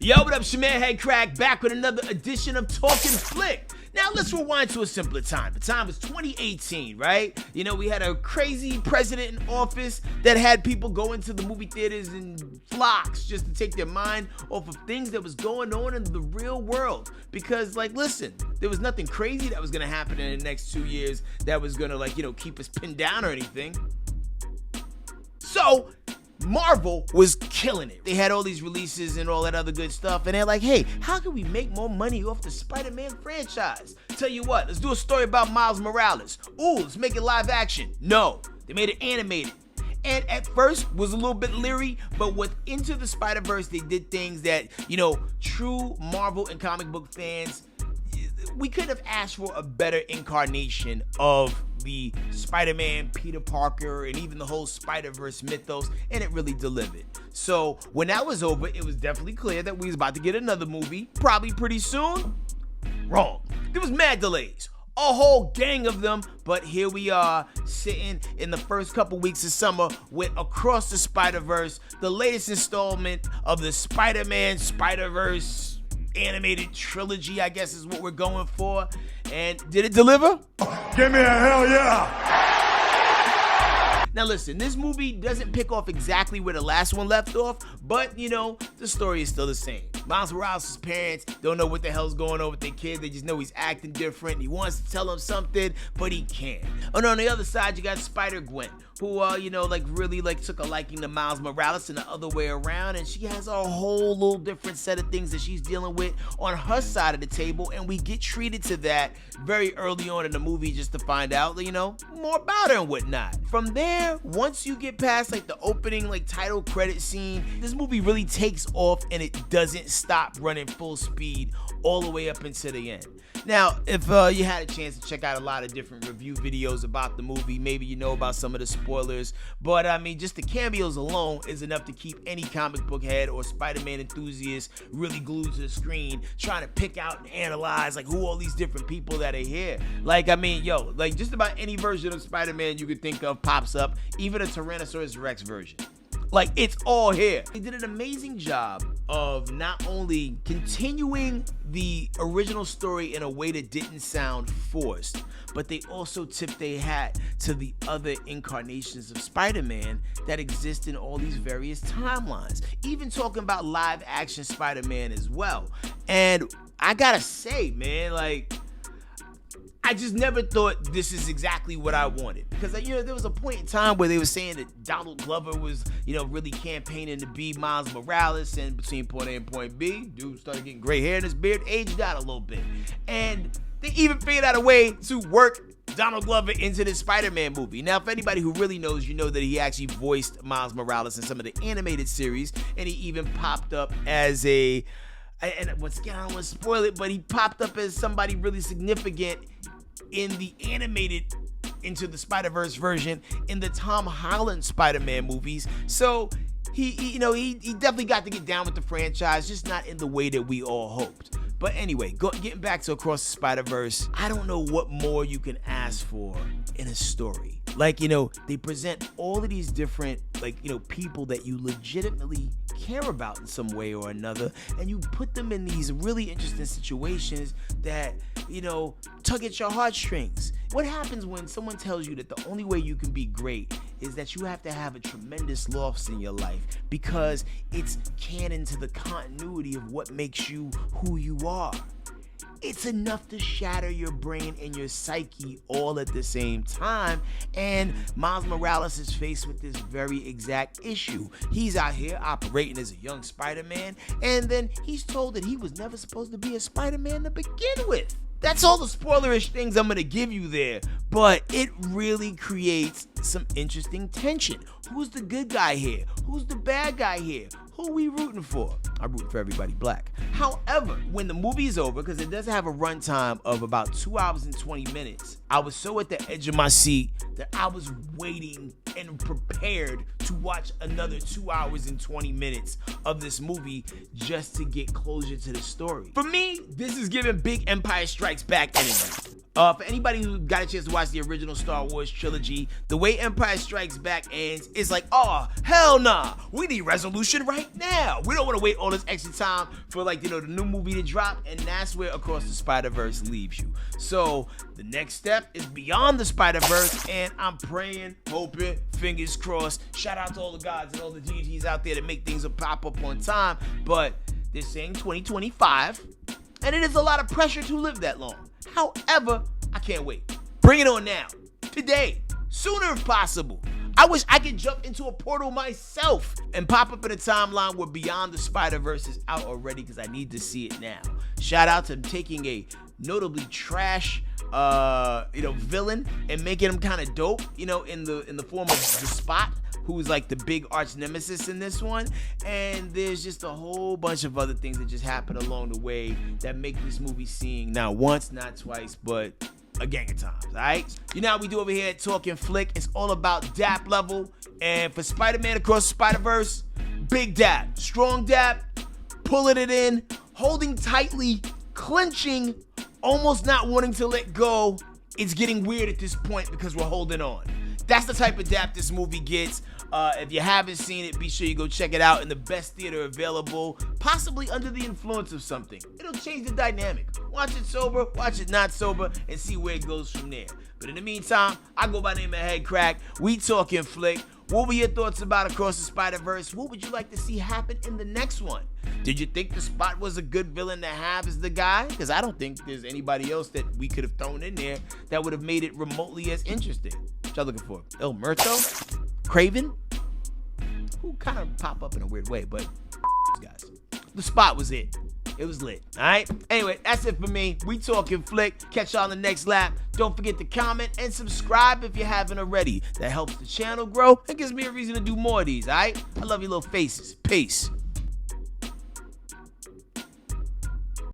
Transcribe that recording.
Yo, what up, it's your man Headkrack, back with another edition of Talking Flick. Now, let's rewind to a simpler time. The time was 2018, right? You know, we had a crazy president in office that had people go into the movie theaters in flocks just to take their mind off of things that was going on in the real world. Because, like, listen, there was nothing crazy that was going to happen in the next 2 years that was going to, keep us pinned down or anything. So, Marvel was killing it. They had all these releases and all that other good stuff, and they're like, hey, how can we make more money off the Spider-Man franchise? Tell you what, let's do a story about Miles Morales. Ooh, let's make it live action. No, they made it animated. And at first was a little bit leery, but with Into the Spider-Verse, they did things that, true Marvel and comic book fans, we could have asked for a better incarnation of the Spider-Man, Peter Parker, and even the whole Spider-Verse mythos, and it really delivered. So when that was over, it was definitely clear that we was about to get another movie, probably pretty soon. Wrong. There was mad delays. A whole gang of them, but here we are sitting in the first couple weeks of summer with Across the Spider-Verse, the latest installment of the Spider-Man Spider-Verse animated trilogy, I guess is what we're going for. And did it deliver? Give me a hell yeah! Now listen, this movie doesn't pick off exactly where the last one left off, but the story is still the same. Miles Morales' parents don't know what the hell's going on with their kid. They just know he's acting different. He wants to tell them something, but he can't. And on the other side, you got Spider-Gwen, who, really took a liking to Miles Morales and the other way around. And she has a whole little different set of things that she's dealing with on her side of the table. And we get treated to that very early on in the movie just to find out, more about her and whatnot. From there, once you get past the opening title credit scene, this movie really takes off and it doesn't stop running full speed all the way up into the end. Now, if you had a chance to check out a lot of different review videos about the movie, maybe you know about some of the spoilers, but just the cameos alone is enough to keep any comic book head or Spider-Man enthusiast really glued to the screen, trying to pick out and analyze who all these different people that are here. Just about any version of Spider-Man you could think of pops up, even a Tyrannosaurus Rex version. It's all here. They did an amazing job of not only continuing the original story in a way that didn't sound forced, but they also tipped their hat to the other incarnations of Spider-Man that exist in all these various timelines. Even talking about live action Spider-Man as well. And I gotta say, man, I just never thought this is exactly what I wanted. Because, there was a point in time where they were saying that Donald Glover was, really campaigning to be Miles Morales, and between point A and point B, dude started getting gray hair in his beard, aged out a little bit. And they even figured out a way to work Donald Glover into this Spider-Man movie. Now, if anybody who really knows, you know that he actually voiced Miles Morales in some of the animated series, and he even popped up as and once again, I don't want to spoil it, but he popped up as somebody really significant in the animated Into the Spider-Verse version in the Tom Holland Spider-Man movies. So he definitely got to get down with the franchise, just not in the way that we all hoped. But anyway, getting back to Across the Spider-Verse, I don't know what more you can ask for in a story. They present all of these different, people that you legitimately care about in some way or another, and you put them in these really interesting situations that, tug at your heartstrings. What happens when someone tells you that the only way you can be great is that you have to have a tremendous loss in your life because it's canon to the continuity of what makes you who you are? It's enough to shatter your brain and your psyche all at the same time. And Miles Morales is faced with this very exact issue. He's out here operating as a young Spider-Man, and then he's told that he was never supposed to be a Spider-Man to begin with. That's all the spoilerish things I'm gonna give you there, but it really creates some interesting tension. Who's the good guy here? Who's the bad guy here? Who are we rooting for? I'm rooting for everybody black. However, when the movie is over, because it does have a runtime of about 2 hours and 20 minutes, I was so at the edge of my seat that I was waiting and prepared to watch another 2 hours and 20 minutes of this movie just to get closure to the story. For me, this is giving big Empire Strikes Back energy. For anybody who got a chance to watch the original Star Wars trilogy, the way Empire Strikes Back ends, it's like, oh, hell nah. We need resolution right now. We don't want to wait all this extra time for, like, the new movie to drop, and that's where Across the Spider-Verse leaves you. So the next step is Beyond the Spider-Verse, and I'm praying, hoping, fingers crossed. Shout out to all the gods and all the deities out there that make things pop up on time, but they're saying 2025, and it is a lot of pressure to live that long. However, I can't wait. Bring it on now. Today. Sooner if possible. I wish I could jump into a portal myself and pop up in a timeline where Beyond the Spider-Verse is out already, because I need to see it now. Shout out to taking a notably trash villain and making him kind of dope, in the form of the Spot, who's like the big arch nemesis in this one. And there's just a whole bunch of other things that just happen along the way that make this movie seeing not once, not twice, but a gang of times, all right? You know how we do over here at Talking Flick. It's all about dap level. And for Spider-Man Across the Spider-Verse, big dap, strong dap, pulling it in, holding tightly, clenching, almost not wanting to let go. It's getting weird at this point because we're holding on. That's the type of dap this movie gets. If you haven't seen it, be sure you go check it out in the best theater available, possibly under the influence of something. It'll change the dynamic. Watch it sober, watch it not sober, and see where it goes from there. But in the meantime, I go by the name of Headkrack. We Talking Flick. What were your thoughts about Across the Spider-Verse? What would you like to see happen in the next one? Did you think the Spot was a good villain to have as the guy? Because I don't think there's anybody else that we could have thrown in there that would have made it remotely as interesting. What y'all looking for? El Muerto? Craven? Who kind of pop up in a weird way, but guys. The Spot was it. It was lit, all right? Anyway, that's it for me. We Talking Flick. Catch y'all on the next lap. Don't forget to comment and subscribe if you haven't already. That helps the channel grow and gives me a reason to do more of these, all right? I love your little faces. Peace.